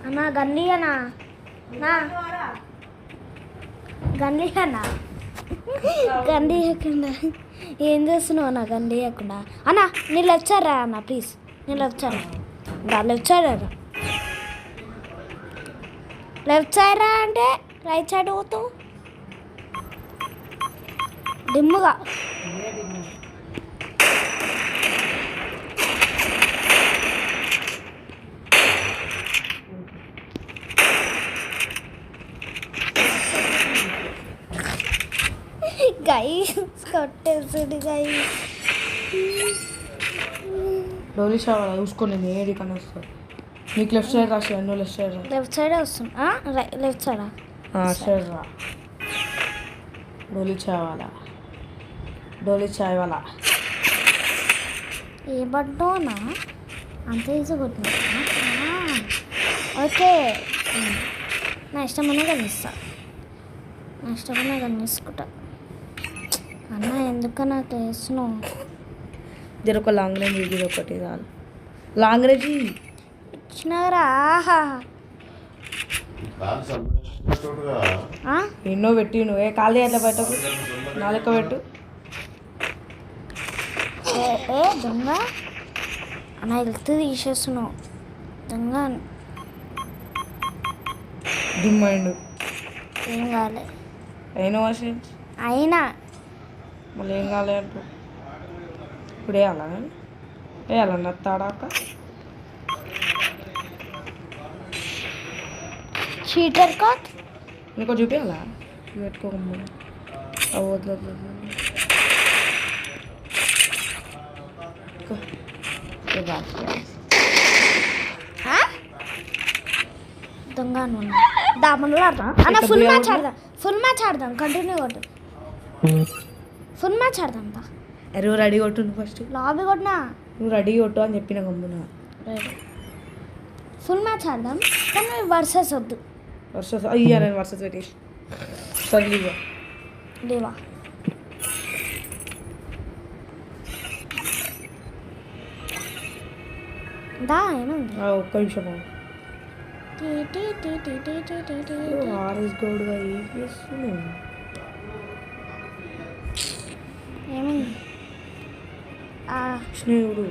అన్నా గన్లీయనా నా గన్లీయనా గన్లీయకుండా ఏం చేస్తున్నావు అన్న గన్లీయకుండా అన్నా నేను లెఫ్ట్ సైడ్ రా అన్న ప్లీజ్ నేను లెఫ్ట్ సైడ్ లెఫ్ట్ సైడ్ రా లెఫ్ట్ సైడ్ రా అంటే రైట్ సైడ్ పోతావు డిమ్ముగా గైస్ కొట్టేసాడు గైస్ డోలీ షావాలా చూసుకోండి నేను ఏడి కానీ వస్తాను నీకు లెఫ్ట్ సైడ్ రాసి నువ్వు లెఫ్ట్ సైడ్ రా లెఫ్ట్ సైడే వస్తున్నా లెఫ్ట్ సైడా సైడ్ రా డోలీ చావాలా డోలీ చాయవాలా ఏ బట్టోనా అంత ఈజీ కొట్టినా ఓకే నా ఇష్టమనే కనిపిస్తా నా ఇష్టమనే కనిపించుకుంటా అన్న ఎందుకన్నా చేస్తున్నావు జరొక లాంగ్ రేంజ్ ఇది ఒకటి చాలు లాంగ్ రేంజ్ ఇచ్చినారా ఎన్నో పెట్టి నువ్వు ఏ ఖాళీ అట్లా పెట్టకు నా లెక్క పెట్టు ఏ దొంగ అన్న వెళ్తే తీసేస్తున్నావు దొంగ దిమ్మైండు ఏం కాలే అయినా వాసి అయినా మళ్ళీ ఏం కాలే అంటూ ఇప్పుడు వేయాలా వేయాలన్న తాడాక చీటర్ కాట్ ఇంకో చూపించాలా పెట్టుకోకమ్మ వద్దు దొంగ దామలు అన్న ఫుల్ మ్యాచ్ ఆడదాం కంటిన్యూ కొట్టు ఫుల్ మ్యాచ్ ఆడదాం నువ్వు రెడీ కొట్టు ఫస్ట్ లాబీ కొట్టినా నువ్వు రెడీ కొట్టు అని చెప్పిన గమ్మున ఫుల్ మ్యాచ్ ఆడదాం కానీ వర్సెస్ వద్దు వర్సెస్ అయ్యా నేను వర్సెస్ పెట్టేసి సరే లీవా లేవా దా ఏమైంది ఒక్క నిమిషం ఆర్ఎస్ గౌడ్గా ఏం చేస్తున్నావు ఏమైంది స్నేహితుడు